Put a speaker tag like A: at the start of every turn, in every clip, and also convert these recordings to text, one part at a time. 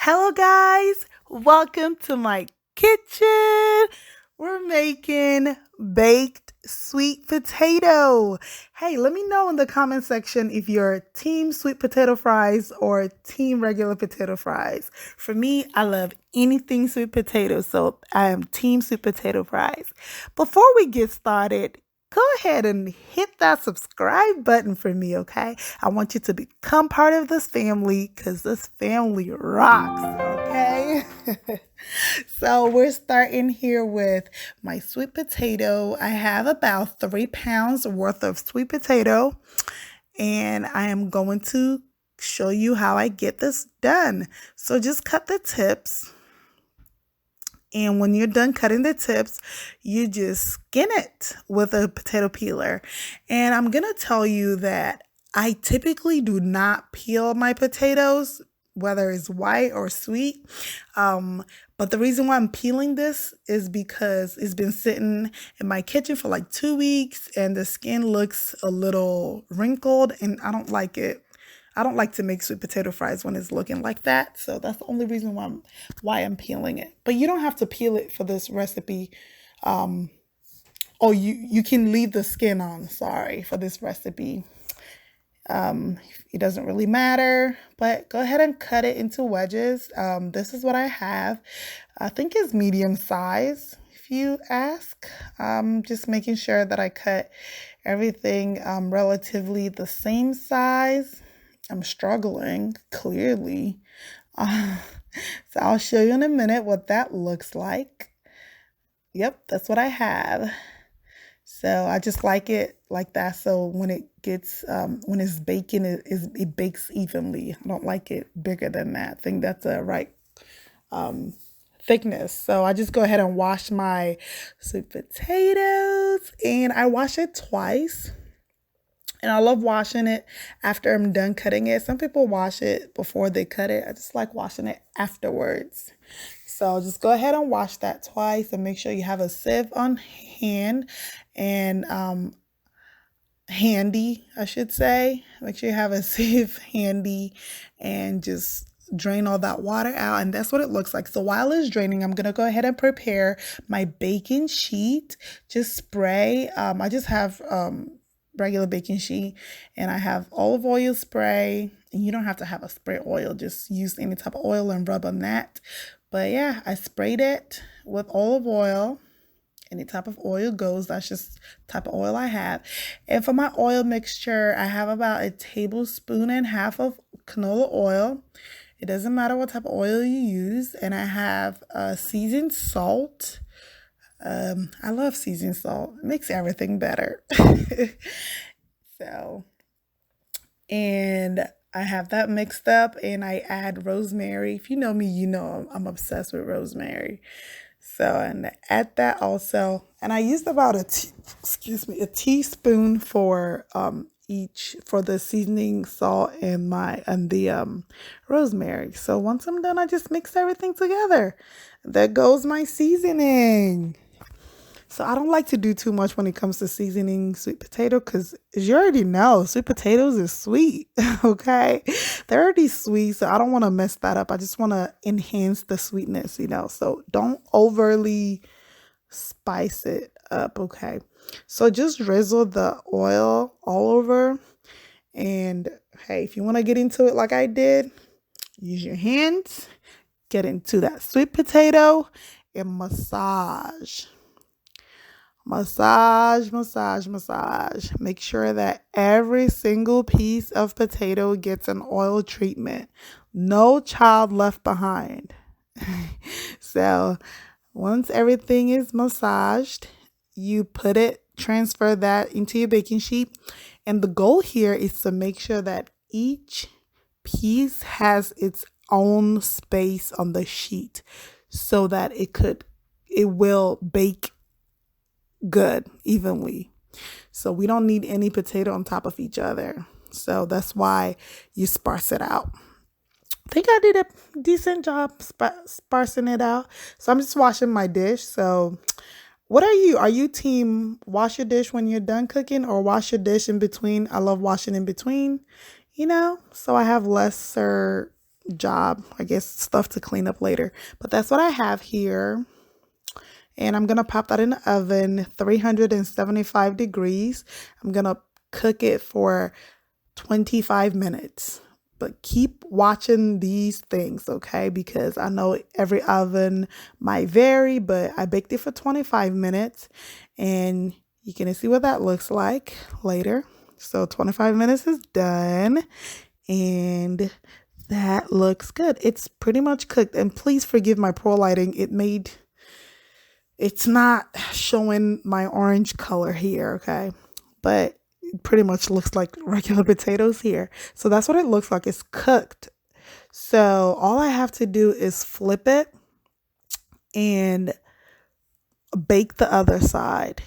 A: Hello, guys. Welcome to my kitchen. We're making baked sweet potato. Hey, let me know in the comment section if you're team sweet potato fries or team regular potato fries. For me, I love anything sweet potato, so I am team sweet potato fries. Before we get started, go ahead and hit that subscribe button for me, okay? I want you to become part of this family because this family rocks, okay? So we're starting here with my sweet potato. I have about 3 pounds worth of sweet potato, and I am going to show you how I get this done. So just cut the tips. And when you're done cutting the tips, you just skin it with a potato peeler. And I'm going to tell you that I typically do not peel my potatoes, whether it's white or sweet. But the reason why I'm peeling this is because it's been sitting in my kitchen for like 2 weeks and the skin looks a little wrinkled and I don't like it. I don't like to make sweet potato fries when it's looking like that. So that's the only reason why I'm peeling it. But you don't have to peel it for this recipe. Oh, you can leave the skin on, sorry, for this recipe. It doesn't really matter, but go ahead and cut it into wedges. This is what I have. I think it's medium size, if you ask. Just making sure that I cut everything relatively the same size. I'm struggling, clearly. So I'll show you in a minute what that looks like. Yep, that's what I have. So I just like it like that. So when it gets, when it's baking, it bakes evenly. I don't like it bigger than that. I think that's the right thickness. So I just go ahead and wash my sweet potatoes, and I wash it twice. And I love washing it after I'm done cutting it. Some people wash it before they cut it. I just like washing it afterwards. So just go ahead and wash that twice and make sure you have a sieve on hand and handy, I should say. Make sure you have a sieve handy and just drain all that water out, and that's what it looks like. So while it's draining, I'm gonna go ahead and prepare my baking sheet. Just spray. I just have regular baking sheet, and I have olive oil spray. And you don't have to have a spray oil, just use any type of oil and rub on that. But yeah, I sprayed it with olive oil. Any type of oil goes. That's just the type of oil I have. And for my oil mixture, I have about 1.5 tablespoons of canola oil. It doesn't matter what type of oil you use. And I have seasoned salt. I love seasoned salt. It makes everything better. So, and I have that mixed up, and I add rosemary. If you know me, you know I'm obsessed with rosemary. So, and add that also. And I used about a teaspoon for each for the seasoning salt and the rosemary. So once I'm done, I just mix everything together. There goes my seasoning. So I don't like to do too much when it comes to seasoning sweet potato because as you already know, sweet potatoes is sweet, okay? They're already sweet, so I don't want to mess that up. I just want to enhance the sweetness, So don't overly spice it up, okay? So just drizzle the oil all over. And hey, if you want to get into it like I did, use your hands, get into that sweet potato and massage. Massage, massage, massage. Make sure that every single piece of potato gets an oil treatment. No child left behind. So once everything is massaged, you transfer that into your baking sheet. And the goal here is to make sure that each piece has its own space on the sheet so that it will bake good evenly. So we don't need any potato on top of each other. So that's why you sparse it out. I think I did a decent job sparsing it out. So I'm just washing my dish. So what are you? Are you team wash your dish when you're done cooking or wash your dish in between? I love washing in between, So I have lesser job. I guess stuff to clean up later. But that's what I have here. And I'm going to pop that in the oven, 375 degrees. I'm going to cook it for 25 minutes. But keep watching these things, okay? Because I know every oven might vary, but I baked it for 25 minutes. And you can see what that looks like later. So 25 minutes is done. And that looks good. It's pretty much cooked. And please forgive my poor lighting. It's not showing my orange color here, okay? But it pretty much looks like regular potatoes here. So that's what it looks like. It's cooked. So all I have to do is flip it and bake the other side.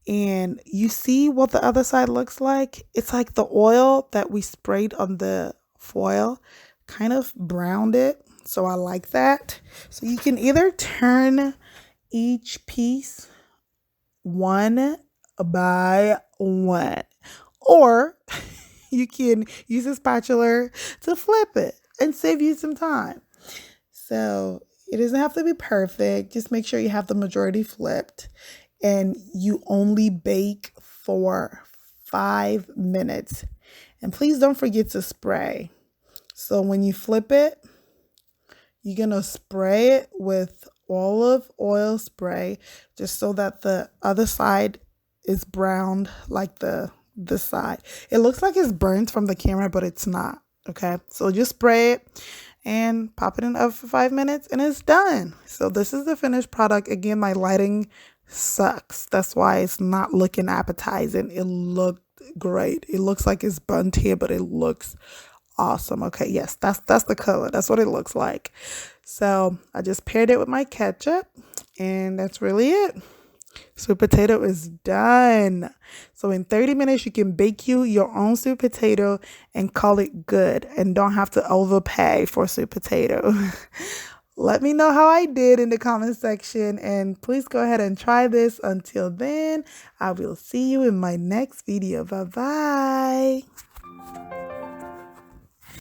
A: And you see what the other side looks like? It's like the oil that we sprayed on the foil kind of browned it. So I like that. So you can either turn each piece one by one, or you can use a spatula to flip it and save you some time. So it doesn't have to be perfect. Just make sure you have the majority flipped, and you only bake for 5 minutes. And please don't forget to spray. So when you flip it, you're going to spray it with olive oil spray, just so that the other side is browned like this side. It looks like it's burnt from the camera, but it's not. Okay, so just spray it and pop it in the oven for 5 minutes and it's done. So this is the finished product. Again, my lighting sucks. That's why it's not looking appetizing. It looked great. It looks like it's burnt here, but it looks awesome. Okay, yes, that's the color. That's what it looks like. So I just paired it with my ketchup, and that's really it. Sweet potato is done. So in 30 minutes, you can bake you your own sweet potato and call it good, and don't have to overpay for sweet potato. Let me know how I did in the comment section, and please go ahead and try this. Until then, I will see you in my next video. Bye-bye.